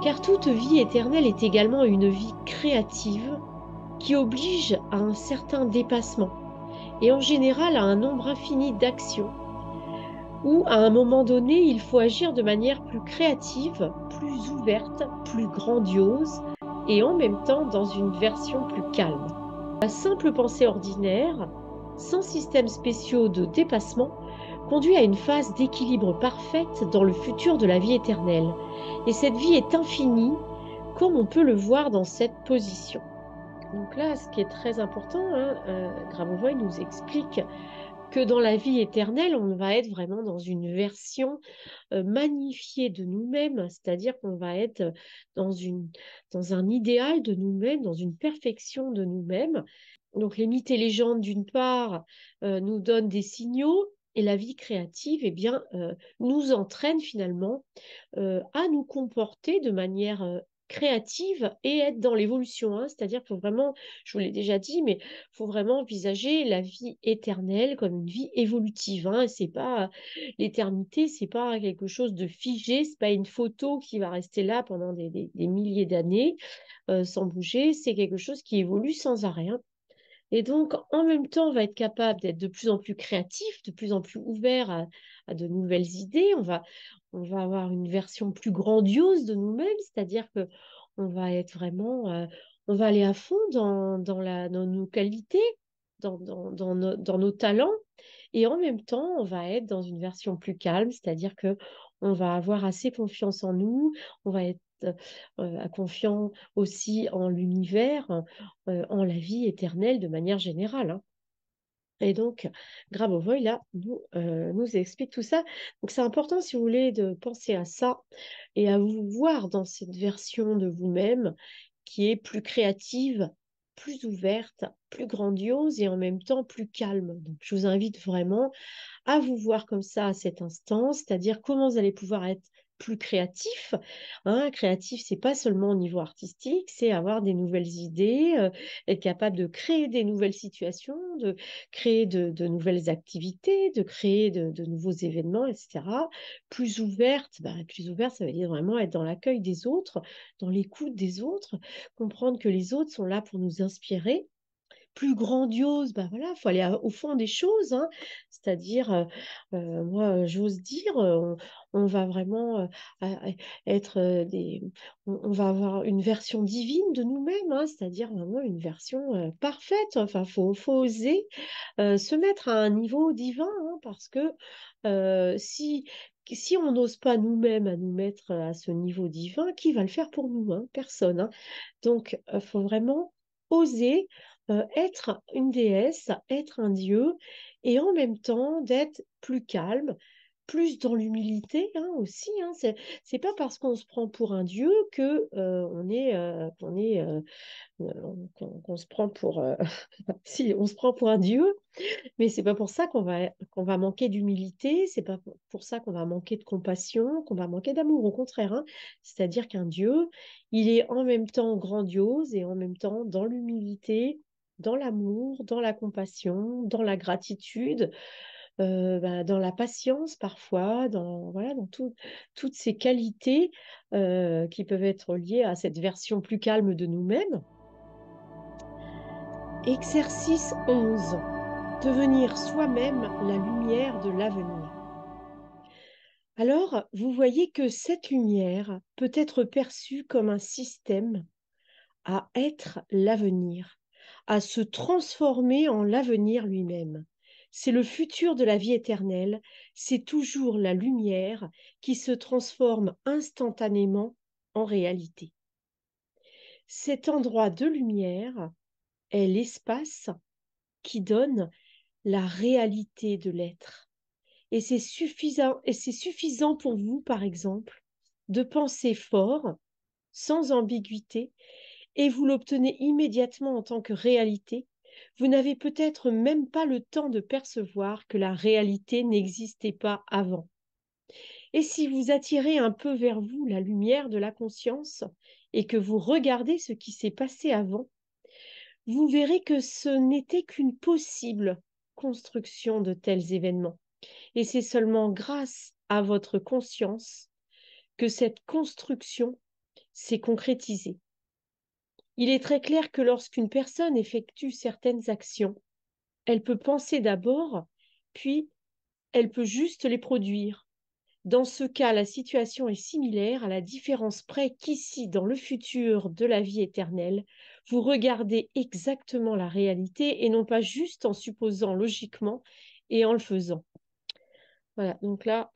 Car toute vie éternelle est également une vie créative qui oblige à un certain dépassement et en général à un nombre infini d'actions où à un moment donné il faut agir de manière plus créative, plus ouverte, plus grandiose et en même temps dans une version plus calme. La simple pensée ordinaire, sans système spéciaux de dépassement, conduit à une phase d'équilibre parfaite dans le futur de la vie éternelle. Et cette vie est infinie, comme on peut le voir dans cette position. Donc là, ce qui est très important, Grabovoi nous explique que dans la vie éternelle, on va être vraiment dans une version magnifiée de nous-mêmes, c'est-à-dire qu'on va être dans un idéal de nous-mêmes, dans une perfection de nous-mêmes. Donc les mythes et légendes, d'une part, nous donnent des signaux, et la vie créative, eh bien, nous entraîne finalement à nous comporter de manière créative et être dans l'évolution, hein. C'est-à-dire qu'il faut vraiment, je vous l'ai déjà dit, mais il faut vraiment envisager la vie éternelle comme une vie évolutive, hein. C'est pas l'éternité, c'est pas quelque chose de figé, c'est pas une photo qui va rester là pendant des milliers d'années sans bouger, c'est quelque chose qui évolue sans arrêt, hein. Et donc, en même temps, on va être capable d'être de plus en plus créatif, de plus en plus ouvert à de nouvelles idées. On va avoir une version plus grandiose de nous-mêmes, c'est-à-dire que on va être vraiment, on va aller à fond dans nos qualités, dans nos talents. Et en même temps, on va être dans une version plus calme, c'est-à-dire que on va avoir assez confiance en nous, on va être confiant aussi en l'univers, en la vie éternelle de manière générale, hein. Et donc, Grabovoi, là, nous explique tout ça. Donc, c'est important, si vous voulez, de penser à ça et à vous voir dans cette version de vous-même qui est plus créative, plus ouverte, plus grandiose et en même temps plus calme. Donc, je vous invite vraiment à vous voir comme ça à cet instant, c'est-à-dire comment vous allez pouvoir être plus créatif, hein. Créatif, c'est pas seulement au niveau artistique, c'est avoir des nouvelles idées, être capable de créer des nouvelles situations, de créer de nouvelles activités, de créer de nouveaux événements, etc. Plus ouverte, ça veut dire vraiment être dans l'accueil des autres, dans l'écoute des autres, comprendre que les autres sont là pour nous inspirer. Plus grandiose, ben voilà, il faut aller au fond des choses, hein. C'est-à-dire, moi, j'ose dire, on va vraiment être on va avoir une version divine de nous-mêmes, hein, c'est-à-dire vraiment une version parfaite. Enfin, faut oser se mettre à un niveau divin, hein, parce que si on n'ose pas nous-mêmes à nous mettre à ce niveau divin, qui va le faire pour nous, hein? Personne, hein. Donc, il faut vraiment oser être une déesse, être un dieu, et en même temps d'être plus calme, plus dans l'humilité, hein, aussi, hein. C'est pas parce qu'on se prend pour un dieu que qu'on se prend pour si on se prend pour un dieu, mais c'est pas pour ça qu'on va manquer d'humilité, c'est pas pour ça qu'on va manquer de compassion, qu'on va manquer d'amour, au contraire, hein. C'est-à-dire qu'un Dieu, il est en même temps grandiose et en même temps dans l'humilité, dans l'amour, dans la compassion, dans la gratitude, dans la patience parfois, voilà, toutes ces qualités qui peuvent être liées à cette version plus calme de nous-mêmes. Exercice 11. Devenir soi-même la lumière de l'avenir. Alors, vous voyez que cette lumière peut être perçue comme un système à être l'avenir, à se transformer en l'avenir lui-même. C'est le futur de la vie éternelle, c'est toujours la lumière qui se transforme instantanément en réalité. Cet endroit de lumière est l'espace qui donne la réalité de l'être. Et c'est suffisant pour vous, par exemple, de penser fort, sans ambiguïté, et vous l'obtenez immédiatement en tant que réalité. Vous n'avez peut-être même pas le temps de percevoir que la réalité n'existait pas avant. Et si vous attirez un peu vers vous la lumière de la conscience et que vous regardez ce qui s'est passé avant, vous verrez que ce n'était qu'une possible construction de tels événements. Et c'est seulement grâce à votre conscience que cette construction s'est concrétisé. Il est très clair que lorsqu'une personne effectue certaines actions, elle peut penser d'abord, puis elle peut juste les produire. Dans ce cas, la situation est similaire à la différence près qu'ici, dans le futur de la vie éternelle, vous regardez exactement la réalité et non pas juste en supposant logiquement et en le faisant. Voilà, donc là,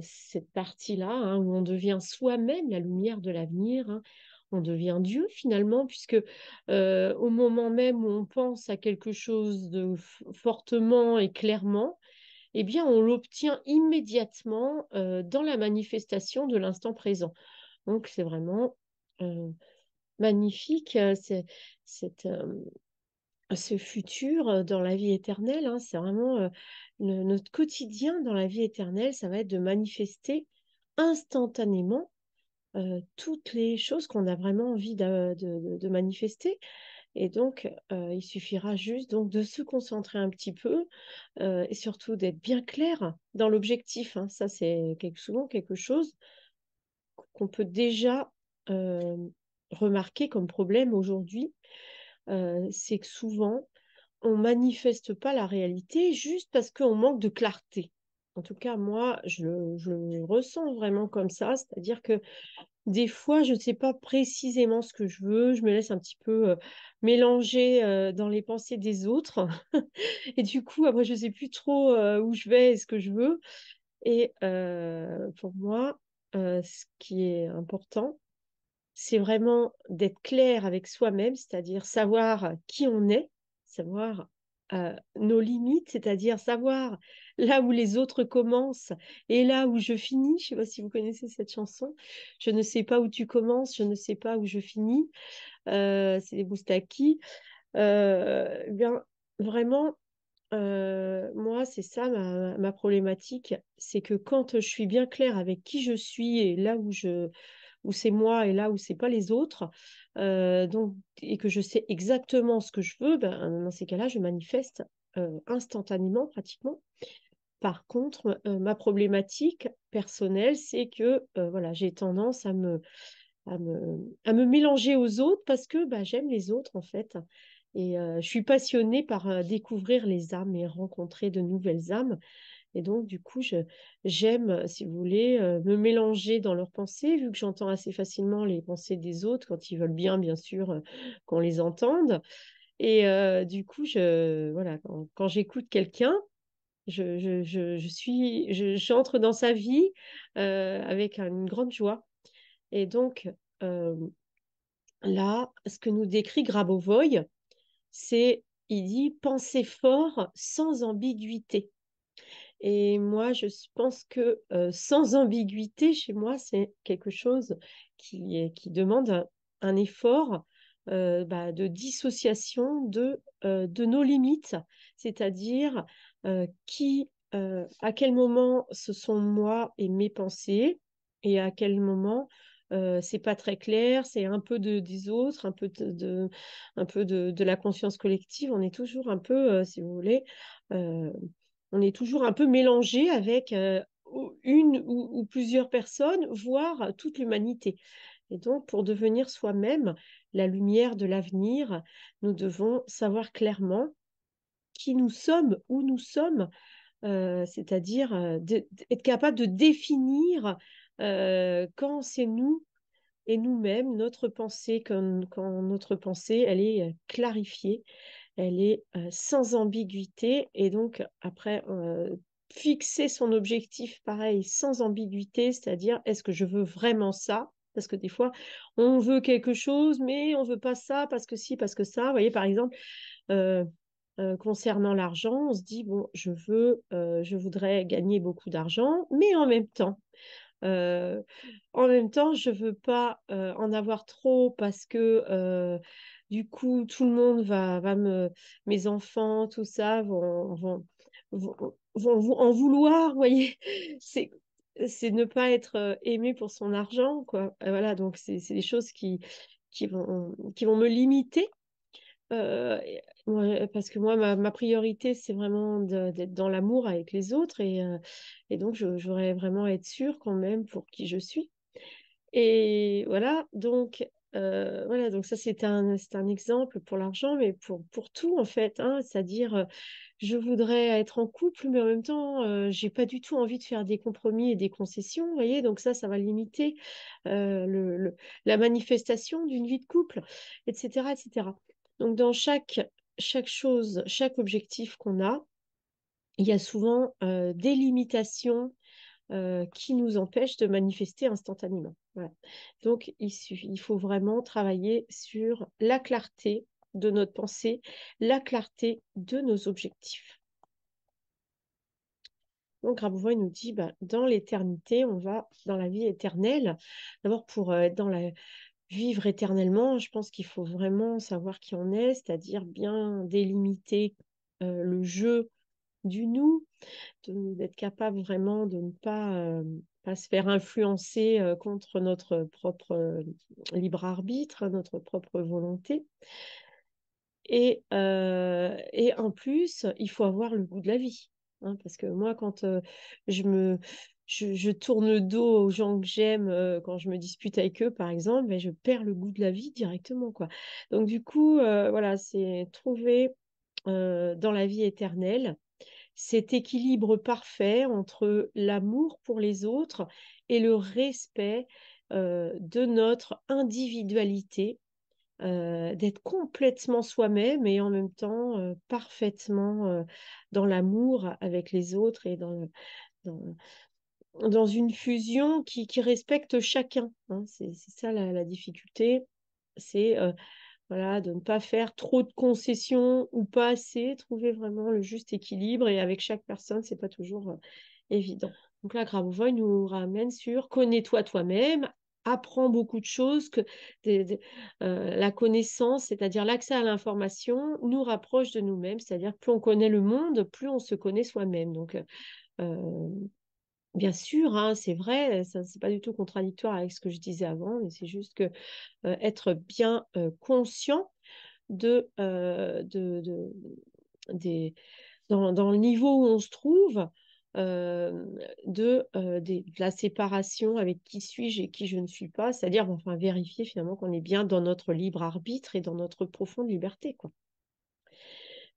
cette partie-là, hein, où on devient soi-même la lumière de l'avenir, hein, on devient Dieu finalement, puisque au moment même où on pense à quelque chose de fortement et clairement, eh bien, on l'obtient immédiatement dans la manifestation de l'instant présent. Donc, c'est vraiment magnifique, cette, ce futur dans la vie éternelle, hein. C'est vraiment notre quotidien dans la vie éternelle, ça va être de manifester instantanément toutes les choses qu'on a vraiment envie de manifester. Et donc, il suffira juste donc de se concentrer un petit peu et surtout d'être bien clair dans l'objectif, hein. Ça, c'est souvent quelque chose qu'on peut déjà euh, remarquer comme problème aujourd'hui. C'est que souvent, on manifeste pas la réalité juste parce qu'on manque de clarté. En tout cas, moi, je le ressens vraiment comme ça, c'est-à-dire que des fois, je ne sais pas précisément ce que je veux, je me laisse un petit peu mélanger dans les pensées des autres. Et du coup, après, je ne sais plus trop où je vais et ce que je veux. Et pour moi, ce qui est important, c'est vraiment d'être clair avec soi-même, c'est-à-dire savoir qui on est, savoir nos limites, c'est-à-dire savoir là où les autres commencent et là où je finis. Je ne sais pas si vous connaissez cette chanson. Je ne sais pas où tu commences, je ne sais pas où je finis. C'est les Moustaki. Bien, vraiment, moi, c'est ça ma problématique, c'est que quand je suis bien claire avec qui je suis et là où c'est moi et là où c'est pas les autres, donc, et que je sais exactement ce que je veux, ben, dans ces cas-là, je manifeste instantanément pratiquement. Par contre, ma problématique personnelle, c'est que voilà, j'ai tendance à me mélanger aux autres parce que bah, j'aime les autres en fait. Et je suis passionnée par découvrir les âmes et rencontrer de nouvelles âmes. Et donc, du coup, j'aime, si vous voulez, me mélanger dans leurs pensées, vu que j'entends assez facilement les pensées des autres, quand ils veulent bien, bien sûr, qu'on les entende. Et du coup, voilà, quand j'écoute quelqu'un, j'entre dans sa vie avec une grande joie. Et donc, euh, là, ce que nous décrit Grabovoi, c'est, il dit, penser fort sans ambiguïté. Et moi, je pense que sans ambiguïté, chez moi, c'est quelque chose qui demande un effort de dissociation de nos limites, c'est-à-dire à quel moment ce sont moi et mes pensées, et à quel moment c'est pas très clair, c'est un peu des autres, un peu de la conscience collective. On est toujours un peu, si vous voulez, euh, on est toujours un peu mélangé avec une ou plusieurs personnes, voire toute l'humanité. Et donc, pour devenir soi-même la lumière de l'avenir, nous devons savoir clairement qui nous sommes, où nous sommes, c'est-à-dire être capable de définir quand c'est nous et nous-mêmes, notre pensée, quand notre pensée, elle est clarifiée, elle est sans ambiguïté. Et donc, après, fixer son objectif, pareil, sans ambiguïté, c'est-à-dire, est-ce que je veux vraiment ça? Parce que des fois, on veut quelque chose, mais on veut pas ça, parce que si, parce que ça. Vous voyez, par exemple, euh, concernant l'argent, on se dit, bon, je voudrais gagner beaucoup d'argent, mais euh, en même temps, je veux pas en avoir trop parce que du coup, tout le monde mes enfants, tout ça vont en vouloir, vous voyez. C'est, c'est ne pas être aimé pour son argent, quoi. Voilà, donc c'est des choses qui vont me limiter. Parce que moi, ma priorité, c'est vraiment d'être dans l'amour avec les autres et donc j'aurais vraiment à être sûre quand même pour qui je suis. Et voilà, donc ça c'est un exemple pour l'argent, mais pour tout en fait, hein, c'est-à-dire je voudrais être en couple, mais en même temps j'ai pas du tout envie de faire des compromis et des concessions, vous voyez, donc ça va limiter la manifestation d'une vie de couple, etc., etc. Donc dans chaque chose, chaque objectif qu'on a, il y a souvent des limitations qui nous empêche de manifester instantanément. Voilà. Donc, il faut vraiment travailler sur la clarté de notre pensée, la clarté de nos objectifs. Donc, Grabovoi nous dit, bah, dans l'éternité, on va dans la vie éternelle. D'abord, pour être vivre éternellement, je pense qu'il faut vraiment savoir qui on est, c'est-à-dire bien délimiter le jeu du nous, d'être capable vraiment de ne pas se faire influencer contre notre propre libre arbitre, hein, notre propre volonté. Et en plus, il faut avoir le goût de la vie. Hein, parce que moi, quand je me, je tourne le dos aux gens que j'aime, quand je me dispute avec eux, par exemple, ben, je perds le goût de la vie directement, quoi. Donc, du coup, voilà, c'est trouver dans la vie éternelle cet équilibre parfait entre l'amour pour les autres et le respect de notre individualité, d'être complètement soi-même et en même temps parfaitement dans l'amour avec les autres et dans, dans une fusion qui respecte chacun. Hein. C'est ça la difficulté, c'est voilà, de ne pas faire trop de concessions ou pas assez, trouver vraiment le juste équilibre. Et avec chaque personne, c'est pas toujours évident. Donc là, Grabovoi nous ramène sur connais-toi toi-même, apprends beaucoup de choses, la connaissance, c'est-à-dire l'accès à l'information, nous rapproche de nous-mêmes, c'est-à-dire plus on connaît le monde, plus on se connaît soi-même. Donc, euh, bien sûr, hein, c'est vrai, ça, c'est pas du tout contradictoire avec ce que je disais avant, mais c'est juste que être bien conscient de des, dans le niveau où on se trouve, euh, de la séparation avec qui suis-je et qui je ne suis pas, c'est-à-dire enfin vérifier finalement qu'on est bien dans notre libre arbitre et dans notre profonde liberté, quoi.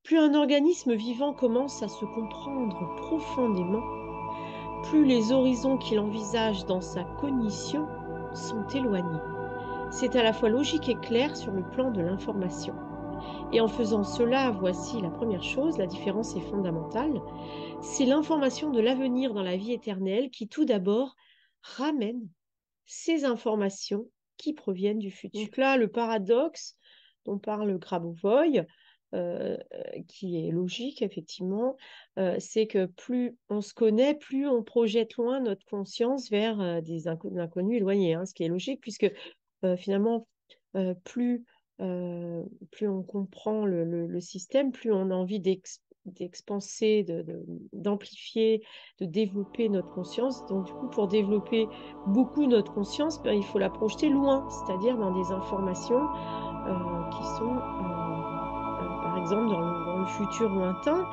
Plus un organisme vivant commence à se comprendre profondément, plus les horizons qu'il envisage dans sa cognition sont éloignés. C'est à la fois logique et clair sur le plan de l'information. Et en faisant cela, voici la première chose, la différence est fondamentale, c'est l'information de l'avenir dans la vie éternelle qui tout d'abord ramène ces informations qui proviennent du futur. Donc là, le paradoxe dont parle Grabovoi, qui est logique effectivement, c'est que plus on se connaît, plus on projette loin notre conscience vers des inconnus éloignés, hein, ce qui est logique puisque finalement, euh, plus, plus on comprend le système, plus on a envie d'expanser, d'amplifier, de développer notre conscience. Donc, du coup, pour développer beaucoup notre conscience, ben, il faut la projeter loin, c'est-à-dire dans des informations qui sont, par exemple, dans le futur lointain.